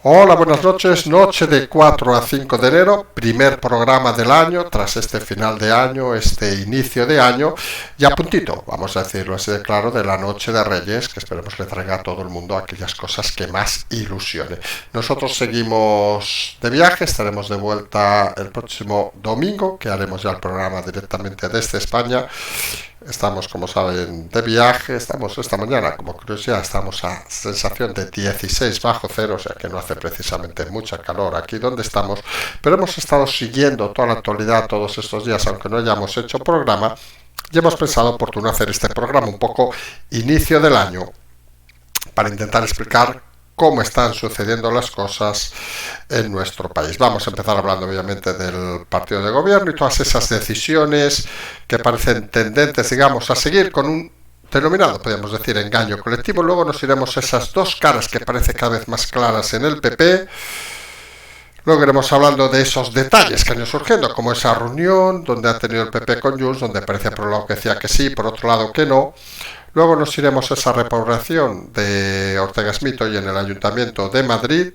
Hola, buenas noches. Noche de 4 a 5 de enero, primer programa del año, tras este final de año, este inicio de año, y a puntito, vamos a decirlo así de claro, de la Noche de Reyes, que esperemos que traiga a todo el mundo aquellas cosas que más ilusione. Nosotros seguimos de viaje, estaremos de vuelta el próximo domingo, que haremos ya el programa directamente desde España. Estamos, como saben, de viaje. Estamos esta mañana, como curiosidad, estamos a sensación de 16 bajo cero, o sea que no hace precisamente mucha calor aquí donde estamos, pero hemos estado siguiendo toda la actualidad todos estos días, aunque no hayamos hecho programa, y hemos pensado oportuno hacer este programa un poco inicio del año para intentar explicar cómo están sucediendo las cosas en nuestro país. Vamos a empezar hablando obviamente del partido de gobierno y todas esas decisiones que parecen tendentes, digamos, a seguir con un denominado, podríamos decir, engaño colectivo. Luego nos iremos a esas dos caras que parecen cada vez más claras en el PP. Luego iremos hablando de esos detalles que han ido surgiendo, como esa reunión donde ha tenido el PP con Junts, donde parece por un lado que decía que sí, por otro lado que no. Luego nos iremos a esa repoblación de Ortega Smith hoy en el Ayuntamiento de Madrid.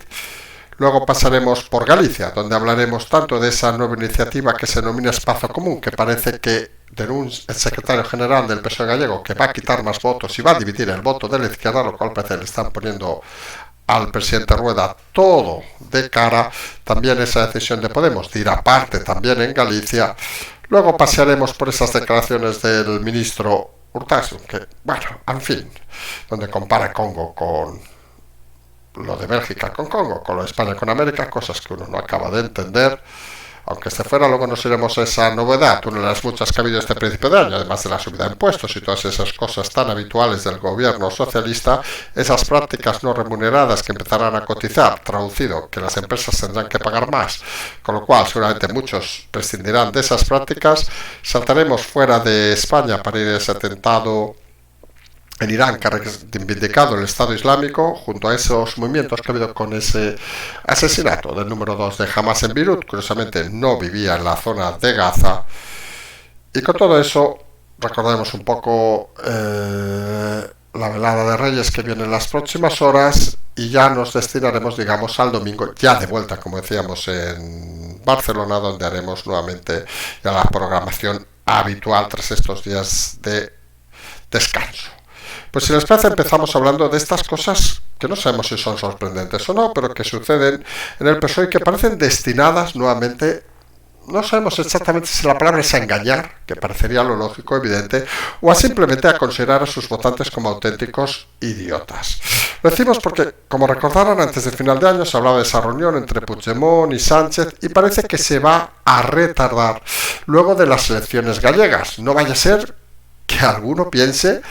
Luego pasaremos por Galicia, donde hablaremos tanto de esa nueva iniciativa que se denomina Espacio Común, que parece que denuncia el secretario general del PSOE gallego que va a quitar más votos y va a dividir el voto de la izquierda, lo cual parece que le están poniendo al presidente Rueda todo de cara. También esa decisión de Podemos de ir aparte también en Galicia. Luego pasaremos por esas declaraciones del ministro Urtasun, que, bueno, en fin, donde compara Congo con lo de Bélgica con Congo, con lo de España con América, cosas que uno no acaba de entender. Aunque esté fuera, luego nos iremos a esa novedad, una de las muchas que ha habido este principio de año, además de la subida de impuestos y todas esas cosas tan habituales del gobierno socialista, esas prácticas no remuneradas que empezarán a cotizar, traducido, que las empresas tendrán que pagar más, con lo cual seguramente muchos prescindirán de esas prácticas. Saltaremos fuera de España para ir a ese atentado en Irán que ha reivindicado el Estado Islámico, junto a esos movimientos que ha habido con ese asesinato del número 2 de Hamas en Beirut. Curiosamente no vivía en la zona de Gaza. Y con todo eso recordaremos un poco la velada de Reyes que viene en las próximas horas, y ya nos destinaremos, digamos, al domingo, ya de vuelta, como decíamos, en Barcelona, donde haremos nuevamente ya la programación habitual tras estos días de descanso. Pues si les parece, empezamos hablando de estas cosas que no sabemos si son sorprendentes o no, pero que suceden en el PSOE y que parecen destinadas nuevamente, no sabemos exactamente si la palabra es a engañar, que parecería lo lógico, evidente, o a simplemente a considerar a sus votantes como auténticos idiotas. Lo decimos porque, como recordaron, antes del final de año se hablaba de esa reunión entre Puigdemont y Sánchez y parece que se va a retardar luego de las elecciones gallegas. No vaya a ser que alguno piense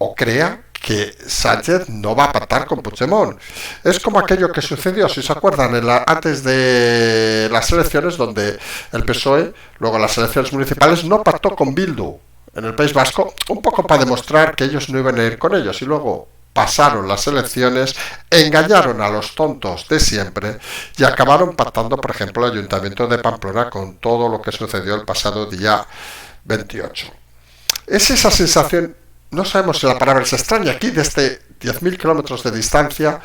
o crea que Sánchez no va a pactar con Puigdemont. Es como aquello que sucedió, si se acuerdan, antes de las elecciones, donde el PSOE, luego las elecciones municipales, no pactó con Bildu en el País Vasco, un poco para demostrar que ellos no iban a ir con ellos, y luego pasaron las elecciones, engañaron a los tontos de siempre y acabaron pactando, por ejemplo, el Ayuntamiento de Pamplona con todo lo que sucedió el pasado día 28. Es esa sensación. No sabemos si la palabra es extraña aquí, desde 10.000 kilómetros de distancia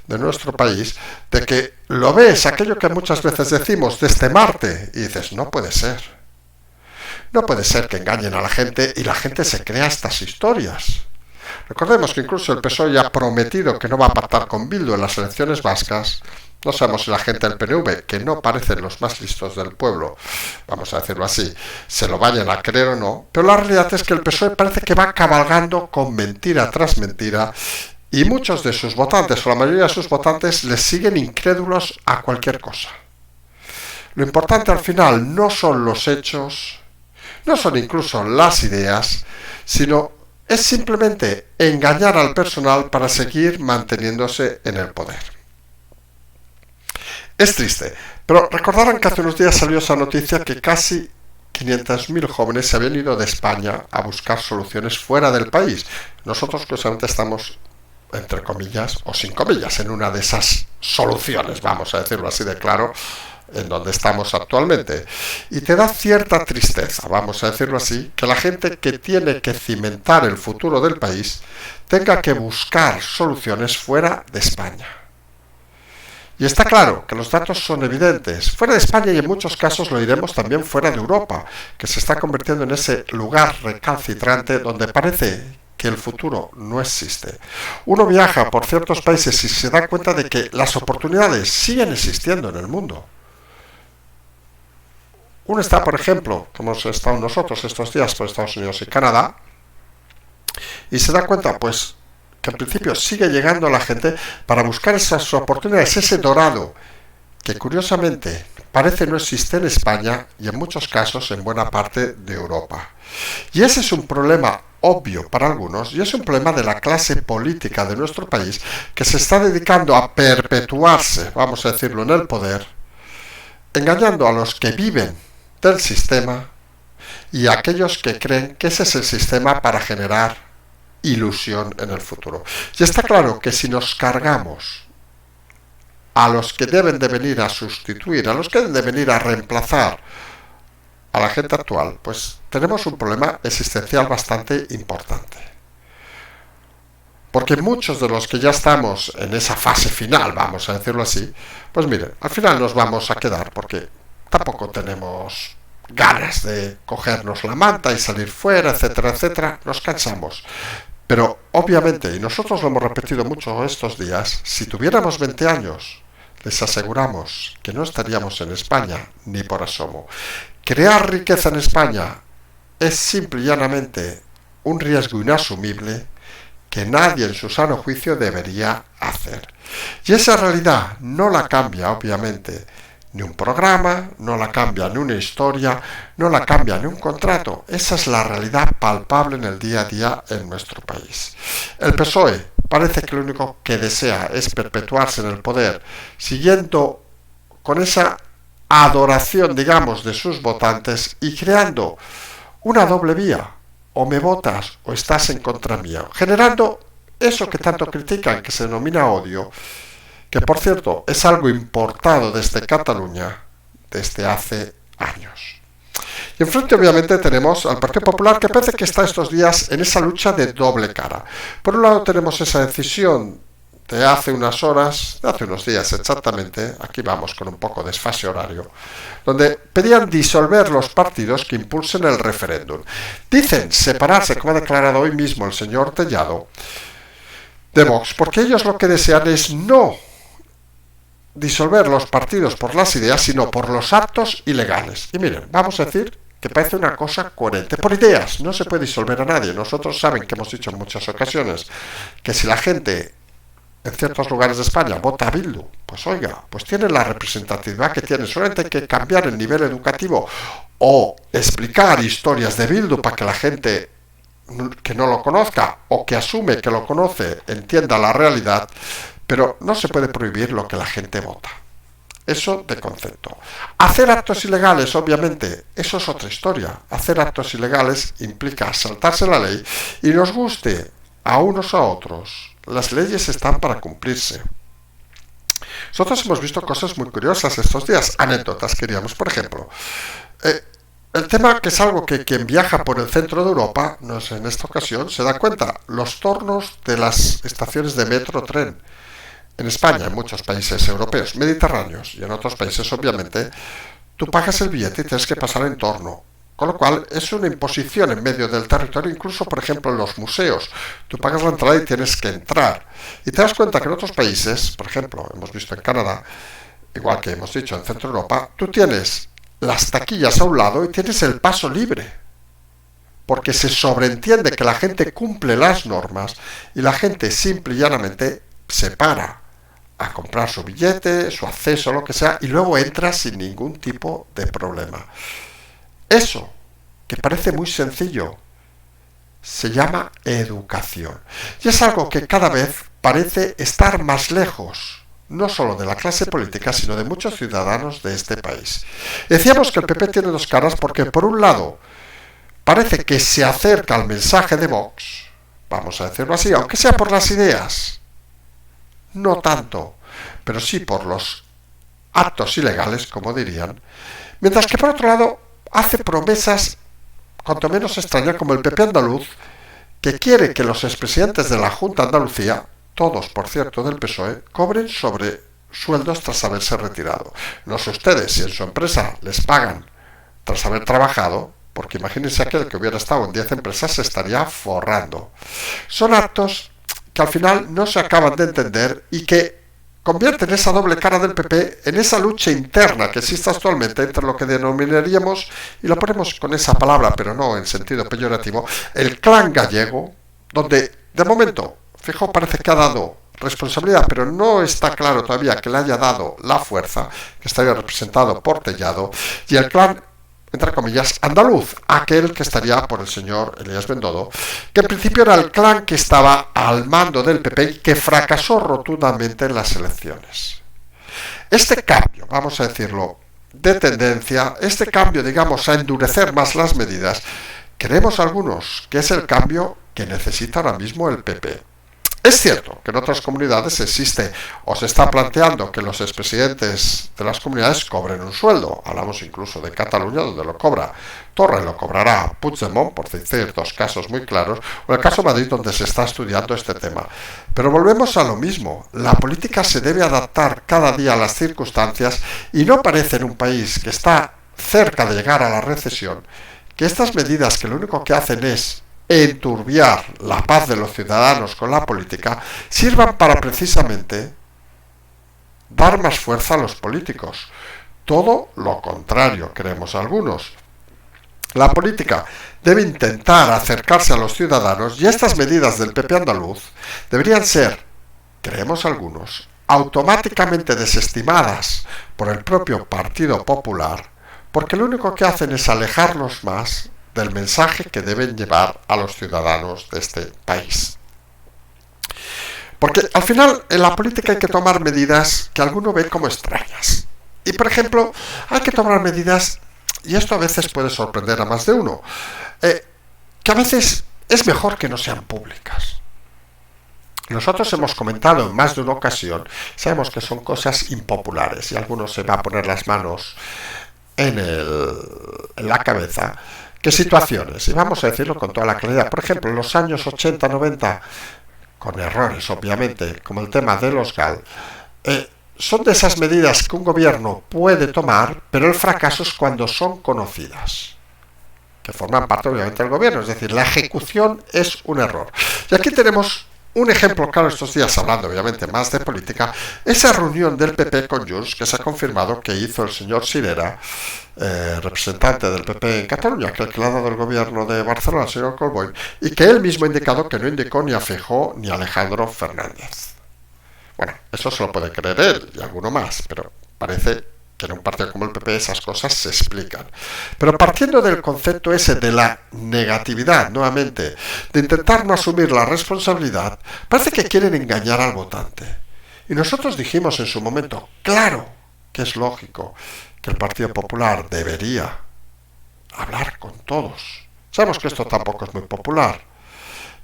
de nuestro país, de que lo ves, aquello que muchas veces decimos desde Marte, y dices, no puede ser. No puede ser que engañen a la gente y la gente se crea estas historias. Recordemos que incluso el PSOE ya ha prometido que no va a pactar con Bildu en las elecciones vascas. No sabemos si la gente del PNV, que no parecen los más listos del pueblo, vamos a decirlo así, se lo vayan a creer o no, pero la realidad es que el PSOE parece que va cabalgando con mentira tras mentira, y muchos de sus votantes, o la mayoría de sus votantes, les siguen incrédulos a cualquier cosa. Lo importante al final no son los hechos, no son incluso las ideas, sino es simplemente engañar al personal para seguir manteniéndose en el poder. Es triste, pero recordarán que hace unos días salió esa noticia que casi 500.000 jóvenes se habían ido de España a buscar soluciones fuera del país. Nosotros, curiosamente, estamos, entre comillas, o sin comillas, en una de esas soluciones, vamos a decirlo así de claro, en donde estamos actualmente. Y te da cierta tristeza, vamos a decirlo así, que la gente que tiene que cimentar el futuro del país tenga que buscar soluciones fuera de España. Y está claro que los datos son evidentes. Fuera de España y en muchos casos lo diremos también fuera de Europa, que se está convirtiendo en ese lugar recalcitrante donde parece que el futuro no existe. Uno viaja por ciertos países y se da cuenta de que las oportunidades siguen existiendo en el mundo. Uno está, por ejemplo, como hemos estado nosotros estos días por Estados Unidos y Canadá, y se da cuenta, pues, que en principio sigue llegando la gente para buscar esas oportunidades, ese dorado, que curiosamente parece no existe en España y en muchos casos en buena parte de Europa. Y ese es un problema obvio para algunos y es un problema de la clase política de nuestro país que se está dedicando a perpetuarse, vamos a decirlo, en el poder, engañando a los que viven del sistema y a aquellos que creen que ese es el sistema para generar ilusión en el futuro. Y está claro que si nos cargamos a los que deben de venir a sustituir, a los que deben de venir a reemplazar a la gente actual, pues tenemos un problema existencial bastante importante. Porque muchos de los que ya estamos en esa fase final, vamos a decirlo así, pues miren, al final nos vamos a quedar porque tampoco tenemos ganas de cogernos la manta y salir fuera, etcétera, etcétera, nos cansamos. Pero obviamente, y nosotros lo hemos repetido mucho estos días, si tuviéramos 20 años, les aseguramos que no estaríamos en España ni por asomo. Crear riqueza en España es simple y llanamente un riesgo inasumible que nadie en su sano juicio debería hacer. Y esa realidad no la cambia, obviamente, ni un programa, no la cambia ni una historia, no la cambia ni un contrato. Esa es la realidad palpable en el día a día en nuestro país. El PSOE parece que lo único que desea es perpetuarse en el poder, siguiendo con esa adoración, digamos, de sus votantes y creando una doble vía. O me votas o estás en contra mía, generando eso que tanto critican, que se denomina odio, que por cierto es algo importado desde Cataluña desde hace años. Y enfrente obviamente tenemos al Partido Popular, que parece que está estos días en esa lucha de doble cara. Por un lado tenemos esa decisión de hace unas horas, de hace unos días exactamente, aquí vamos con un poco de desfase horario, donde pedían disolver los partidos que impulsen el referéndum. Dicen separarse, como ha declarado hoy mismo el señor Tellado, de Vox, porque ellos lo que desean es no disolver los partidos por las ideas, sino por los actos ilegales. Y miren, vamos a decir que parece una cosa coherente. Por ideas no se puede disolver a nadie. Nosotros saben que hemos dicho en muchas ocasiones que si la gente en ciertos lugares de España vota a Bildu, pues oiga, pues tiene la representatividad que tiene. Solamente hay que cambiar el nivel educativo o explicar historias de Bildu para que la gente que no lo conozca o que asume que lo conoce entienda la realidad, pero no se puede prohibir lo que la gente vota. Eso de concepto. Hacer actos ilegales, obviamente, eso es otra historia. Hacer actos ilegales implica saltarse la ley y nos guste a unos a otros. Las leyes están para cumplirse. Nosotros hemos visto cosas muy curiosas estos días, anécdotas, queríamos, por ejemplo. El tema que es algo que quien viaja por el centro de Europa, no sé, en esta ocasión, se da cuenta, los tornos de las estaciones de metro, tren. En España, en muchos países europeos, mediterráneos y en otros países, obviamente, tú pagas el billete y tienes que pasar en torno. Con lo cual, es una imposición en medio del territorio, incluso, por ejemplo, en los museos. Tú pagas la entrada y tienes que entrar. Y te das cuenta que en otros países, por ejemplo, hemos visto en Canadá, igual que hemos dicho en Centro Europa, tú tienes las taquillas a un lado y tienes el paso libre. Porque se sobreentiende que la gente cumple las normas y la gente simple y llanamente se para a comprar su billete, su acceso, lo que sea, y luego entra sin ningún tipo de problema. Eso, que parece muy sencillo, se llama educación. Y es algo que cada vez parece estar más lejos, no solo de la clase política, sino de muchos ciudadanos de este país. Decíamos que el PP tiene dos caras porque, por un lado, parece que se acerca al mensaje de Vox, vamos a decirlo así, aunque sea por las ideas, no tanto, pero sí por los actos ilegales, como dirían, mientras que por otro lado hace promesas cuanto menos extrañas, como el PP andaluz, que quiere que los expresidentes de la Junta de Andalucía, todos por cierto del PSOE, cobren sobre sueldos tras haberse retirado. No sé ustedes si en su empresa les pagan tras haber trabajado, porque imagínense aquel que hubiera estado en 10 empresas se estaría forrando. Son actos que al final no se acaban de entender y que convierten esa doble cara del PP en esa lucha interna que existe actualmente entre lo que denominaríamos, y lo ponemos con esa palabra pero no en sentido peyorativo, el clan gallego, donde de momento Feijóo parece que ha dado responsabilidad, pero no está claro todavía que le haya dado la fuerza, que estaría representado por Tellado, y el clan, entre comillas, andaluz, aquel que estaría por el señor Elías Bendodo, que en principio era el clan que estaba al mando del PP y que fracasó rotundamente en las elecciones. Este cambio, vamos a decirlo, de tendencia, este cambio, digamos, a endurecer más las medidas, creemos algunos que es el cambio que necesita ahora mismo el PP. Es cierto que en otras comunidades existe o se está planteando que los expresidentes de las comunidades cobren un sueldo. Hablamos incluso de Cataluña, donde lo cobra Torra y lo cobrará Puigdemont, por decir dos casos muy claros, o el caso de Madrid, donde se está estudiando este tema. Pero volvemos a lo mismo. La política se debe adaptar cada día a las circunstancias y no parece en un país que está cerca de llegar a la recesión que estas medidas, que lo único que hacen es enturbiar la paz de los ciudadanos con la política, sirvan para precisamente dar más fuerza a los políticos. Todo lo contrario, creemos algunos. La política debe intentar acercarse a los ciudadanos y estas medidas del PP andaluz deberían ser, creemos algunos, automáticamente desestimadas por el propio Partido Popular, porque lo único que hacen es alejarnos más del mensaje que deben llevar a los ciudadanos de este país. Porque al final en la política hay que tomar medidas que alguno ve como extrañas. Y por ejemplo, hay que tomar medidas, y esto a veces puede sorprender a más de uno, que a veces es mejor que no sean públicas. Nosotros hemos comentado en más de una ocasión, sabemos que son cosas impopulares y algunos se va a poner las manos en la cabeza, ¿qué situaciones? Y vamos a decirlo con toda la claridad. Por ejemplo, en los años 80-90, con errores obviamente, como el tema de los GAL, son de esas medidas que un gobierno puede tomar, pero el fracaso es cuando son conocidas, que forman parte obviamente del gobierno, es decir, la ejecución es un error. Y aquí tenemos un ejemplo claro estos días, hablando obviamente más de política, esa reunión del PP con Junts que se ha confirmado que hizo el señor Sirera, representante del PP en Cataluña, que le ha dado el gobierno de Barcelona al señor Collboni, y que él mismo ha indicado que no indicó ni a Feijóo ni a Alejandro Fernández. Bueno, eso se lo puede creer él y alguno más, pero parece que en un partido como el PP esas cosas se explican. Pero partiendo del concepto ese de la negatividad, nuevamente, de intentar no asumir la responsabilidad, parece que quieren engañar al votante. Y nosotros dijimos en su momento, claro, que es lógico que el Partido Popular debería hablar con todos. Sabemos que esto tampoco es muy popular,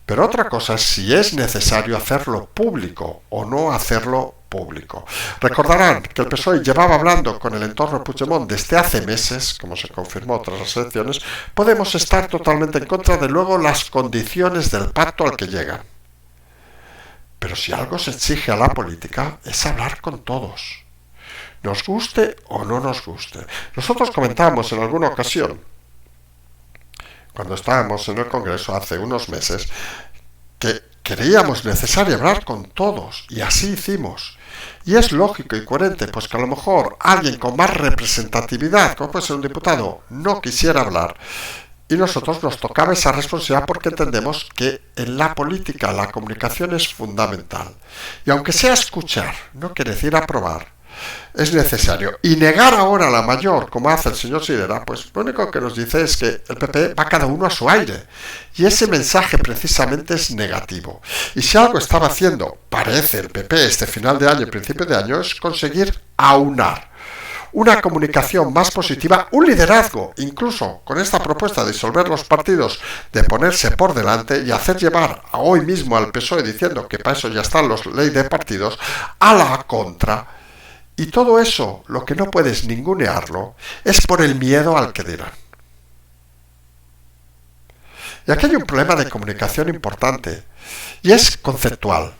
pero otra cosa es si es necesario hacerlo público o no hacerlo público. Recordarán que el PSOE llevaba hablando con el entorno de Puigdemont desde hace meses, como se confirmó tras las elecciones. Podemos estar totalmente en contra de luego las condiciones del pacto al que llegan. Pero si algo se exige a la política es hablar con todos, nos guste o no nos guste. Nosotros comentábamos en alguna ocasión, cuando estábamos en el Congreso hace unos meses, que creíamos necesario hablar con todos, y así hicimos. Y es lógico y coherente, pues que a lo mejor alguien con más representatividad, como puede ser un diputado, no quisiera hablar, y nosotros nos tocaba esa responsabilidad porque entendemos que en la política la comunicación es fundamental. Y aunque sea escuchar, no quiere decir aprobar, es necesario. Y negar ahora la mayor, como hace el señor Sirera, pues lo único que nos dice es que el PP va cada uno a su aire. Y ese mensaje precisamente es negativo. Y si algo estaba haciendo, parece el PP este final de año y principio de año, es conseguir aunar una comunicación más positiva, un liderazgo, incluso con esta propuesta de disolver los partidos, de ponerse por delante y hacer llevar a hoy mismo al PSOE diciendo que para eso ya están los leyes de partidos, a la contra. Y todo eso, lo que no puedes ningunearlo, es por el miedo al que dirán. Y aquí hay un problema de comunicación importante, y es conceptual.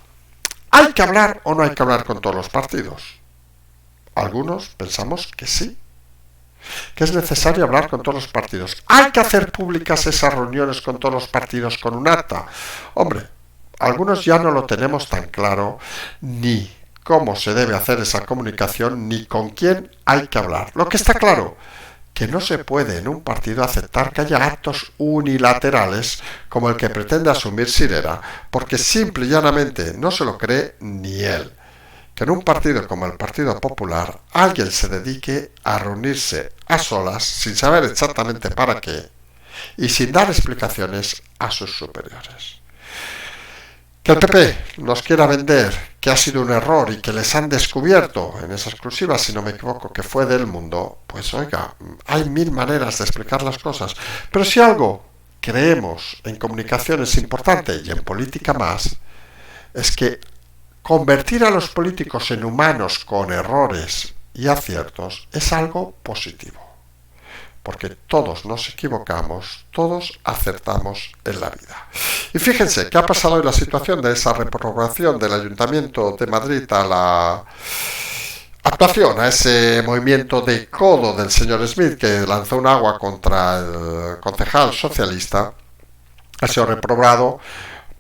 ¿Hay que hablar o no hay que hablar con todos los partidos? Algunos pensamos que sí, que es necesario hablar con todos los partidos. ¿Hay que hacer públicas esas reuniones con todos los partidos con un acta? Hombre, algunos ya no lo tenemos tan claro, ni cómo se debe hacer esa comunicación, ni con quién hay que hablar. Lo que está claro, que no se puede en un partido aceptar que haya actos unilaterales como el que pretende asumir Sirera, porque simple y llanamente no se lo cree ni él. Que en un partido como el Partido Popular alguien se dedique a reunirse a solas sin saber exactamente para qué y sin dar explicaciones a sus superiores. Que el PP nos quiera vender que ha sido un error y que les han descubierto en esa exclusiva, si no me equivoco, que fue del Mundo, pues oiga, hay mil maneras de explicar las cosas. Pero si algo creemos en comunicación es importante y en política más, es que convertir a los políticos en humanos con errores y aciertos es algo positivo. Porque todos nos equivocamos, todos acertamos en la vida. Y fíjense qué ha pasado en la situación de esa reprobación del Ayuntamiento de Madrid a la actuación, a ese movimiento de codo del señor Smith que lanzó un agua contra el concejal socialista. Ha sido reprobado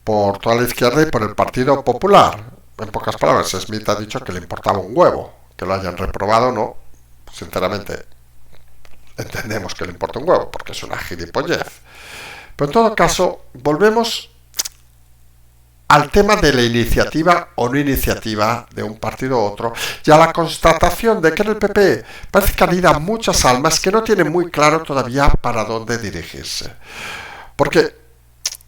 por toda la izquierda y por el Partido Popular. En pocas palabras, Smith ha dicho que le importaba un huevo, que lo hayan reprobado o no, sinceramente. Entendemos que le importa un huevo, porque es una gilipollez. Pero en todo caso, volvemos al tema de la iniciativa o no iniciativa de un partido u otro y a la constatación de que en el PP parece que han ido muchas almas que no tienen muy claro todavía para dónde dirigirse. Porque,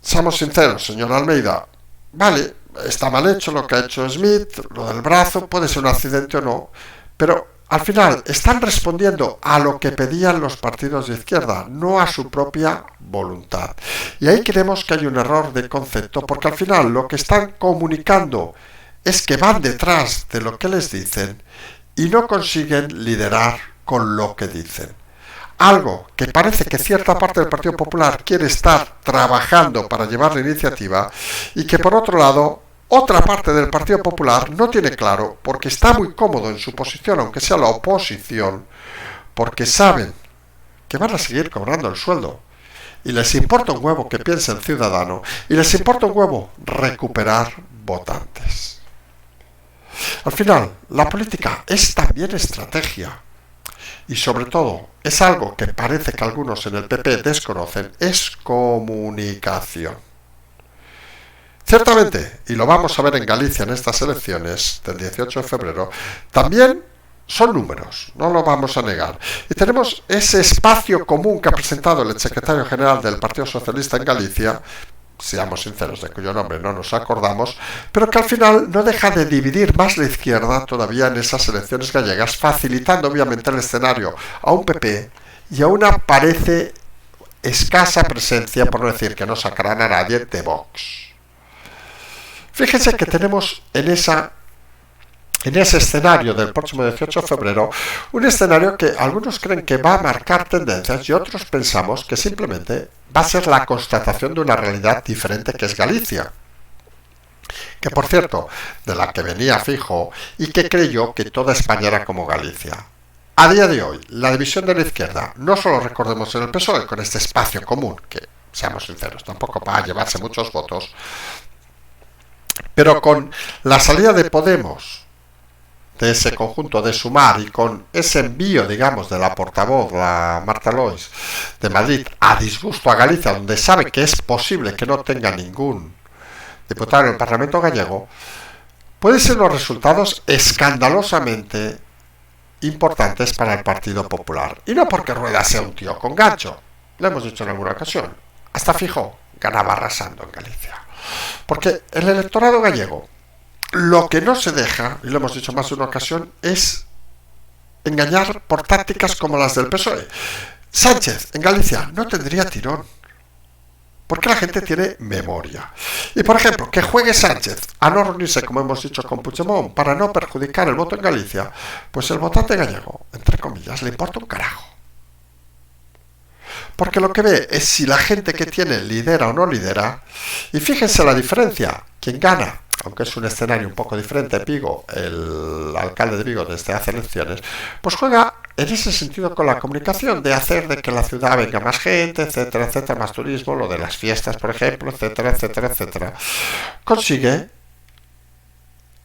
seamos sinceros, señor Almeida, vale, está mal hecho lo que ha hecho Smith, lo del brazo, puede ser un accidente o no, pero al final están respondiendo a lo que pedían los partidos de izquierda, no a su propia voluntad. Y ahí creemos que hay un error de concepto, porque al final lo que están comunicando es que van detrás de lo que les dicen y no consiguen liderar con lo que dicen. Algo que parece que cierta parte del Partido Popular quiere estar trabajando para llevar la iniciativa y que por otro lado otra parte del Partido Popular no tiene claro, porque está muy cómodo en su posición, aunque sea la oposición, porque saben que van a seguir cobrando el sueldo. Y les importa un huevo que piense el ciudadano, y les importa un huevo recuperar votantes. Al final, la política es también estrategia. Y sobre todo, es algo que parece que algunos en el PP desconocen, es comunicación. Ciertamente, y lo vamos a ver en Galicia en estas elecciones del 18 de febrero, también son números, no lo vamos a negar. Y tenemos ese espacio común que ha presentado el secretario general del Partido Socialista en Galicia, seamos sinceros, de cuyo nombre no nos acordamos, pero que al final no deja de dividir más la izquierda todavía en esas elecciones gallegas, facilitando obviamente el escenario a un PP y a una parece escasa presencia, por no decir que no sacarán a nadie, de Vox. Fíjense que tenemos en ese escenario del próximo 18 de febrero un escenario que algunos creen que va a marcar tendencias y otros pensamos que simplemente va a ser la constatación de una realidad diferente que es Galicia. Que por cierto, de la que venía Fijo y que creyó que toda España era como Galicia. A día de hoy, la división de la izquierda, no solo recordemos en el PSOE con este espacio común, que seamos sinceros, tampoco va a llevarse muchos votos, pero con la salida de Podemos de ese conjunto de Sumar y con ese envío, digamos, de la portavoz, la Marta Lois, de Madrid a disgusto a Galicia, donde sabe que es posible que no tenga ningún diputado en el Parlamento gallego, pueden ser los resultados escandalosamente importantes para el Partido Popular. Y no porque Rueda sea un tío con gancho, lo hemos dicho en alguna ocasión, hasta Fijo ganaba arrasando en Galicia. Porque el electorado gallego lo que no se deja, y lo hemos dicho más de una ocasión, es engañar por tácticas como las del PSOE. Sánchez en Galicia no tendría tirón, porque la gente tiene memoria. Y por ejemplo, que juegue Sánchez a no reunirse, como hemos dicho, con Puigdemont para no perjudicar el voto en Galicia, pues el votante gallego, entre comillas, le importa un carajo. Porque lo que ve es si la gente que tiene lidera o no lidera. Y fíjense la diferencia. Quien gana aunque es un escenario un poco diferente, Vigo, el alcalde de Vigo desde hace elecciones, pues juega en ese sentido con la comunicación, de hacer de que la ciudad venga más gente, etcétera, etcétera, más turismo, lo de las fiestas, por ejemplo, etcétera, etcétera, etcétera. Consigue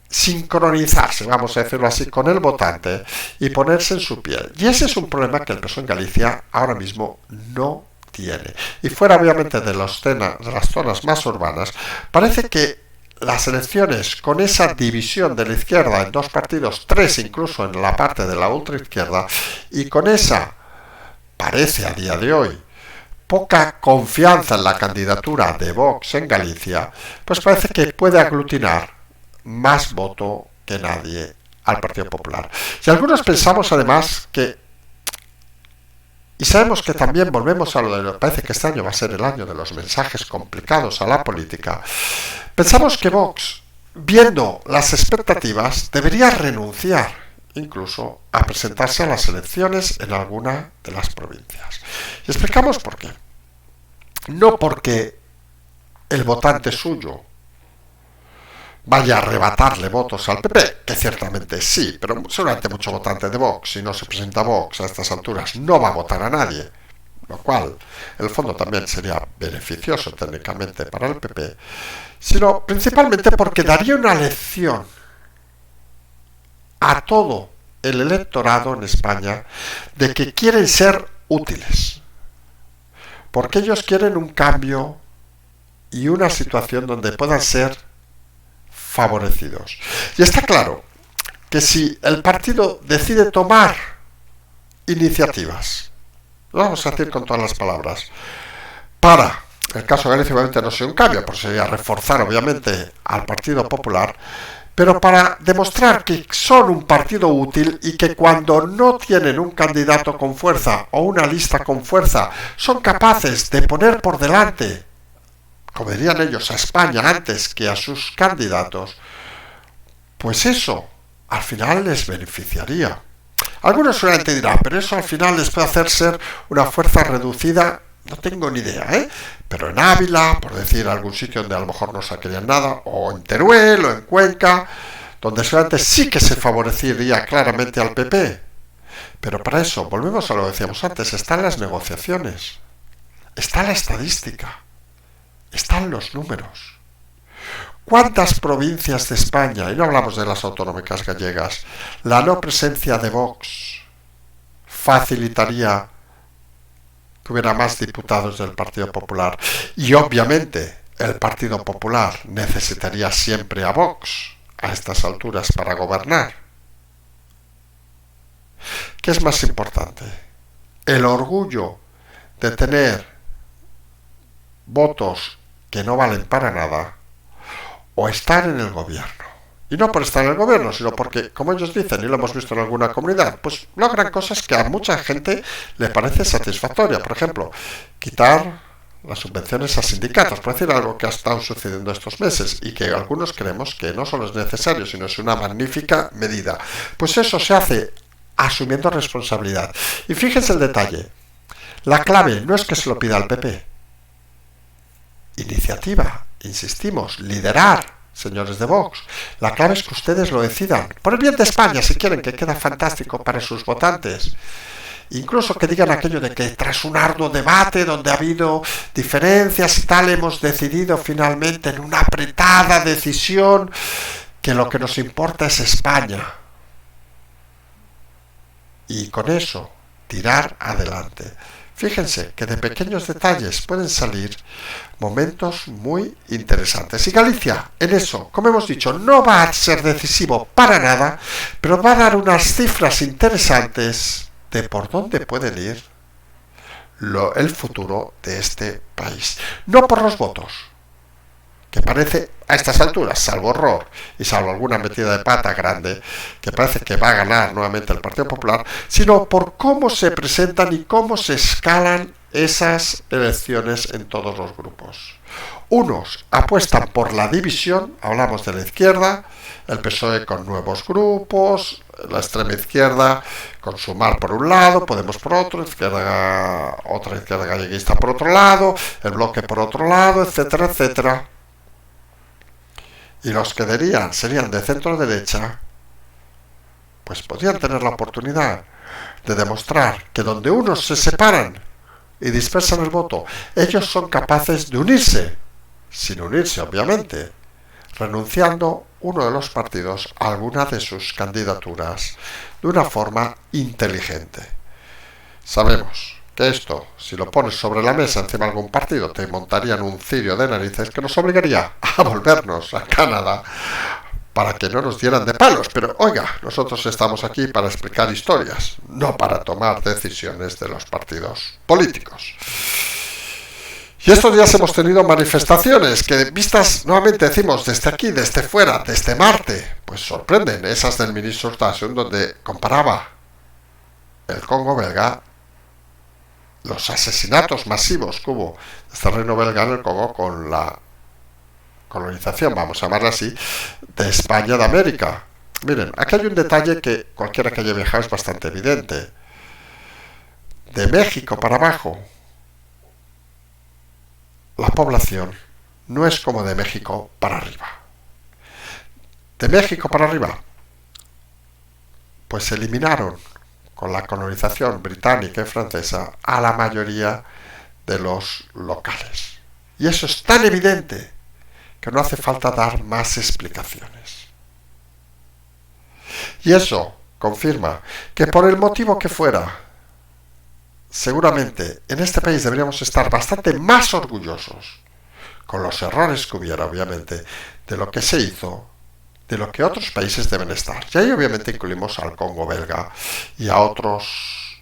sincronizarse, vamos a decirlo así, con el votante y ponerse en su piel. Y ese es un problema que el PSOE en Galicia ahora mismo no tiene. Y fuera obviamente de las zonas más urbanas, parece que las elecciones con esa división de la izquierda en dos partidos, tres incluso en la parte de la ultraizquierda, y con esa, parece a día de hoy, poca confianza en la candidatura de Vox en Galicia, pues parece que puede aglutinar más voto que nadie al Partido Popular. Y algunos pensamos además que, y sabemos que también volvemos a lo de, parece que este año va a ser el año de los mensajes complicados a la política, pensamos que Vox, viendo las expectativas, debería renunciar incluso a presentarse a las elecciones en alguna de las provincias. Y explicamos por qué. No porque el votante suyo vaya a arrebatarle votos al PP, que ciertamente sí, pero seguramente mucho votante de Vox, si no se presenta Vox a estas alturas, no va a votar a nadie, lo cual en el fondo también sería beneficioso técnicamente para el PP, sino principalmente porque daría una lección a todo el electorado en España de que quieren ser útiles, porque ellos quieren un cambio y una situación donde puedan ser favorecidos. Y está claro que si el partido decide tomar iniciativas, lo vamos a decir con todas las palabras, para, en el caso de Galicia obviamente no sería un cambio, porque sería reforzar obviamente al Partido Popular, pero para demostrar que son un partido útil y que cuando no tienen un candidato con fuerza o una lista con fuerza, son capaces de poner por delante, como dirían ellos, a España antes que a sus candidatos, pues eso al final les beneficiaría. Algunos seguramente dirán, pero eso al final les puede hacer ser una fuerza reducida, no tengo ni idea, pero en Ávila, por decir algún sitio donde a lo mejor no sacarían nada, o en Teruel o en Cuenca, donde seguramente sí que se favorecería claramente al PP. Pero para eso, volvemos a lo que decíamos antes, están las negociaciones, está la estadística, están los números. ¿Cuántas provincias de España, y no hablamos de las autonómicas gallegas, la no presencia de Vox facilitaría que hubiera más diputados del Partido Popular? Y obviamente el Partido Popular necesitaría siempre a Vox a estas alturas para gobernar. ¿Qué es más importante? El orgullo de tener votos que no valen para nada, o estar en el gobierno. Y no por estar en el gobierno, sino porque, como ellos dicen, y lo hemos visto en alguna comunidad, pues logran cosas que a mucha gente le parece satisfactoria. Por ejemplo, quitar las subvenciones a sindicatos, por decir algo que ha estado sucediendo estos meses y que algunos creemos que no solo es necesario, sino es una magnífica medida. Pues eso se hace asumiendo responsabilidad. Y fíjense el detalle. La clave no es que se lo pida al PP. Iniciativa, insistimos, liderar, señores de Vox. La clave es que ustedes lo decidan. Por el bien de España, si quieren, que queda fantástico para sus votantes. Incluso que digan aquello de que tras un arduo debate donde ha habido diferencias y tal, hemos decidido finalmente en una apretada decisión que lo que nos importa es España. Y con eso, tirar adelante. Fíjense que de pequeños detalles pueden salir momentos muy interesantes. Y Galicia, en eso, como hemos dicho, no va a ser decisivo para nada, pero va a dar unas cifras interesantes de por dónde pueden ir el futuro de este país. No por los votos, que parece a estas alturas, salvo horror y salvo alguna metida de pata grande, que parece que va a ganar nuevamente el Partido Popular, sino por cómo se presentan y cómo se escalan esas elecciones en todos los grupos. Unos apuestan por la división, hablamos de la izquierda, el PSOE con nuevos grupos, la extrema izquierda con Sumar por un lado, Podemos por otro, otra izquierda galleguista por otro lado, el Bloque por otro lado, etcétera, etcétera. y los que serían de centro derecha, pues podrían tener la oportunidad de demostrar que donde unos se separan y dispersan el voto, ellos son capaces de unirse, sin unirse obviamente, renunciando uno de los partidos a alguna de sus candidaturas de una forma inteligente. Sabemos que esto, si lo pones sobre la mesa encima de algún partido, te montarían un cirio de narices que nos obligaría a volvernos a Canadá para que no nos dieran de palos. Pero oiga, nosotros estamos aquí para explicar historias, no para tomar decisiones de los partidos políticos. Y estos días hemos tenido manifestaciones que, vistas nuevamente, decimos, desde aquí, desde fuera, desde Marte, pues sorprenden. Esas del ministro Stasson, donde comparaba el Congo belga, los asesinatos masivos que hubo desde el reino belga en el Congo, con la colonización, vamos a llamarla así, de España de América. Miren, aquí hay un detalle que cualquiera que haya viajado es bastante evidente. De México para abajo, la población no es como de México para arriba. De México para arriba, pues se eliminaron con la colonización británica y francesa a la mayoría de los locales. Y eso es tan evidente que no hace falta dar más explicaciones. Y eso confirma que, por el motivo que fuera, seguramente en este país deberíamos estar bastante más orgullosos, con los errores que hubiera obviamente, de lo que se hizo, de lo que otros países deben estar. Y ahí obviamente incluimos al Congo belga y a otros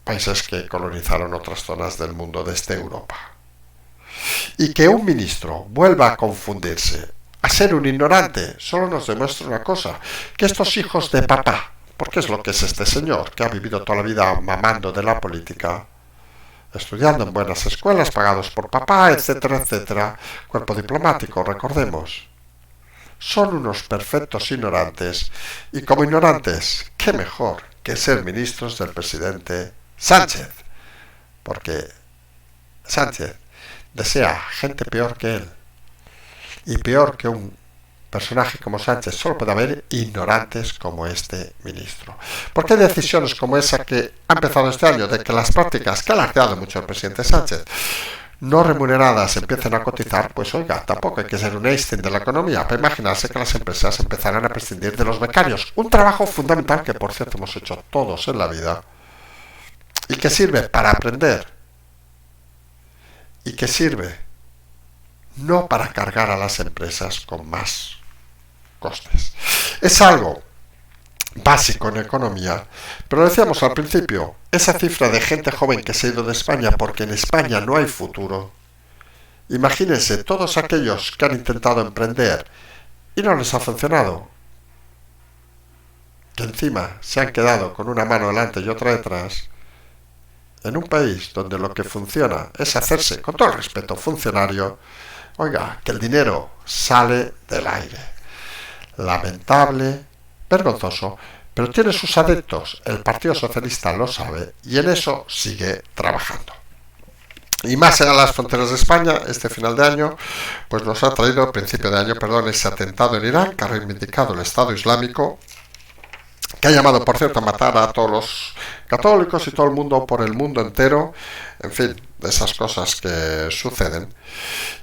países que colonizaron otras zonas del mundo desde Europa. Y que un ministro vuelva a confundirse, a ser un ignorante, solo nos demuestra una cosa, que estos hijos de papá, porque es lo que es este señor, que ha vivido toda la vida mamando de la política, estudiando en buenas escuelas, pagados por papá, etcétera, etcétera, cuerpo diplomático, recordemos, son unos perfectos ignorantes, y como ignorantes, qué mejor que ser ministros del presidente Sánchez, porque Sánchez desea gente peor que él, y peor que un personaje como Sánchez solo puede haber ignorantes como este ministro. Porque hay decisiones como esa que ha empezado este año, de que las prácticas que ha alardeado mucho el presidente Sánchez, no remuneradas, empiecen a cotizar, pues oiga, tampoco hay que ser un Einstein de la economía para imaginarse que las empresas empezarán a prescindir de los becarios. Un trabajo fundamental que, por cierto, hemos hecho todos en la vida y que sirve para aprender y que sirve no para cargar a las empresas con más costes. Es algo básico en economía, pero decíamos al principio, esa cifra de gente joven que se ha ido de España porque en España no hay futuro. Imagínense todos aquellos que han intentado emprender y no les ha funcionado, que encima se han quedado con una mano delante y otra detrás, en un país donde lo que funciona es hacerse, con todo el respeto, funcionario. Oiga, que el dinero sale del aire. Lamentable, vergonzoso, pero tiene sus adeptos. El Partido Socialista lo sabe y en eso sigue trabajando. Y más allá de las fronteras de España, este final de año, pues nos ha traído, principio de año, ese atentado en Irán, que ha reivindicado el Estado Islámico, que ha llamado, por cierto, a matar a todos los católicos y todo el mundo por el mundo entero, en fin, de esas cosas que suceden.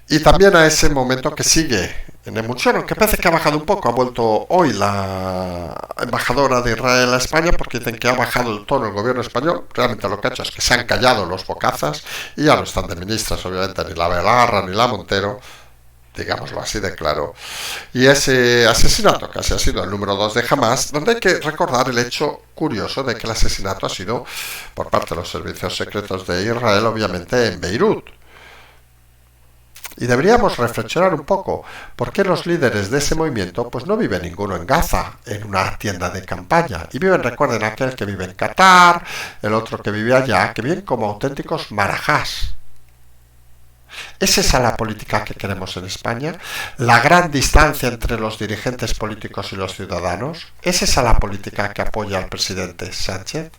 Y también a ese momento que sigue en emulsión, que parece que ha bajado un poco. Ha vuelto hoy la embajadora de Israel a España porque dicen que ha bajado el tono el gobierno español. Realmente lo que ha hecho es que se han callado los bocazas y ya no están de ministras, obviamente, ni la Belarra ni la Montero, digámoslo así de claro. Y ese asesinato, que ha sido el número 2 de Hamas, donde hay que recordar el hecho curioso de que el asesinato ha sido por parte de los servicios secretos de Israel, obviamente en Beirut. Y deberíamos reflexionar un poco por qué los líderes de ese movimiento pues no vive ninguno en Gaza, en una tienda de campaña, y viven, recuerden, aquel que vive en Qatar, el otro que vive allá, que viven como auténticos marajás. ¿Es esa la política que queremos en España? ¿La gran distancia entre los dirigentes políticos y los ciudadanos? ¿Es esa la política que apoya al presidente Sánchez?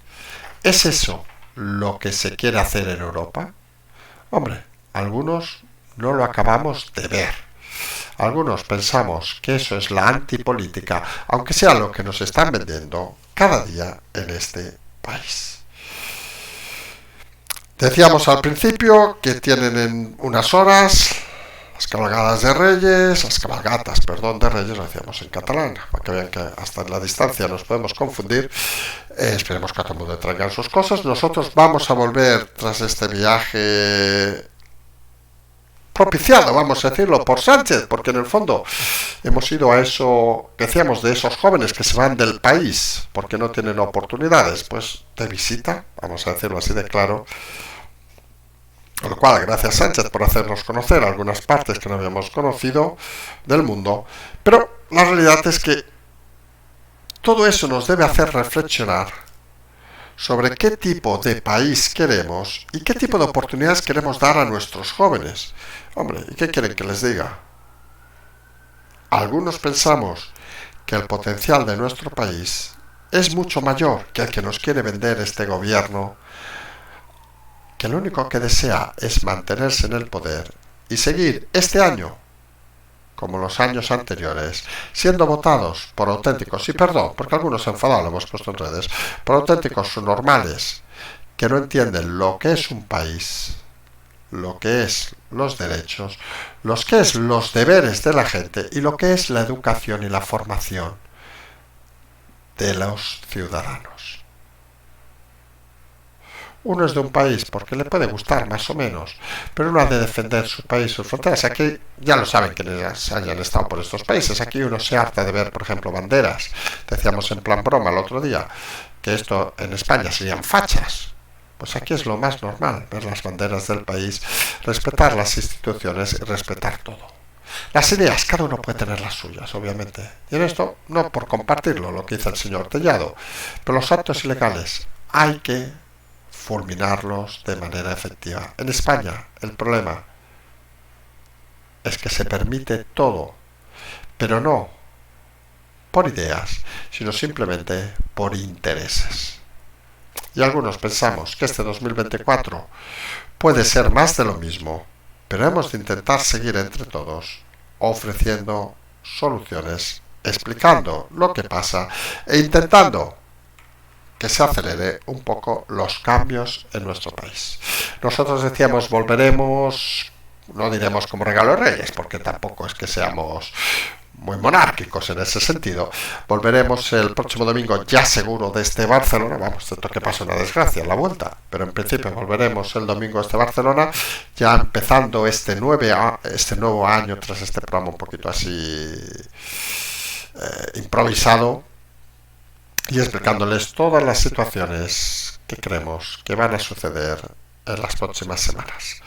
¿Es eso lo que se quiere hacer en Europa? Hombre, algunos no lo acabamos de ver. Algunos pensamos que eso es la antipolítica, aunque sea lo que nos están vendiendo cada día en este país. Decíamos al principio que tienen en unas horas las cabalgatas de Reyes, de Reyes, lo decíamos en catalán, para que vean que hasta en la distancia nos podemos confundir. Esperemos que a todo el mundo traigan sus cosas. Nosotros vamos a volver tras este viaje propiciado, vamos a decirlo, por Sánchez, porque en el fondo hemos ido a eso que decíamos de esos jóvenes que se van del país porque no tienen oportunidades, pues de visita, vamos a decirlo así de claro. Con lo cual, gracias Sánchez por hacernos conocer algunas partes que no habíamos conocido del mundo, pero la realidad es que todo eso nos debe hacer reflexionar sobre qué tipo de país queremos y qué tipo de oportunidades queremos dar a nuestros jóvenes. Hombre, ¿y qué quieren que les diga? Algunos pensamos que el potencial de nuestro país es mucho mayor que el que nos quiere vender este gobierno, que lo único que desea es mantenerse en el poder y seguir este año, como los años anteriores, siendo votados por auténticos, y perdón, porque algunos se han enfadado, lo hemos puesto en redes, por auténticos normales, que no entienden lo que es un país, lo que es los derechos, lo que es los deberes de la gente y lo que es la educación y la formación de los ciudadanos. Uno es de un país porque le puede gustar más o menos, pero uno ha de defender su país, sus fronteras. Aquí ya lo saben quienes hayan estado por estos países. Aquí uno se harta de ver, por ejemplo, banderas. Decíamos en plan broma el otro día que esto en España serían fachas. Pues aquí es lo más normal, ver las banderas del país, respetar las instituciones y respetar todo. Las ideas, cada uno puede tener las suyas, obviamente. Y en esto, no por compartirlo, lo que dice el señor Tellado, pero los actos ilegales hay que fulminarlos de manera efectiva. En España, el problema es que se permite todo, pero no por ideas, sino simplemente por intereses. Y algunos pensamos que este 2024 puede ser más de lo mismo, pero hemos de intentar seguir entre todos ofreciendo soluciones, explicando lo que pasa e intentando que se acelere un poco los cambios en nuestro país. Nosotros decíamos volveremos, no diremos como regalo de Reyes, porque tampoco es que seamos muy monárquicos en ese sentido. Volveremos el próximo domingo ya seguro desde Barcelona, vamos, esto que pasa una desgracia en la vuelta, pero en principio volveremos el domingo desde Barcelona, ya empezando este nuevo año tras este programa un poquito así improvisado, y explicándoles todas las situaciones que creemos que van a suceder en las próximas semanas.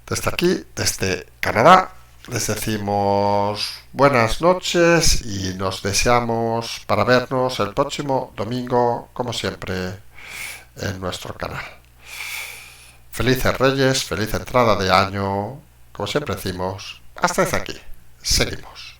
Desde aquí, desde Canadá, les decimos buenas noches y nos deseamos para vernos el próximo domingo, como siempre, en nuestro canal. Felices Reyes, feliz entrada de año, como siempre decimos, hasta desde aquí, seguimos.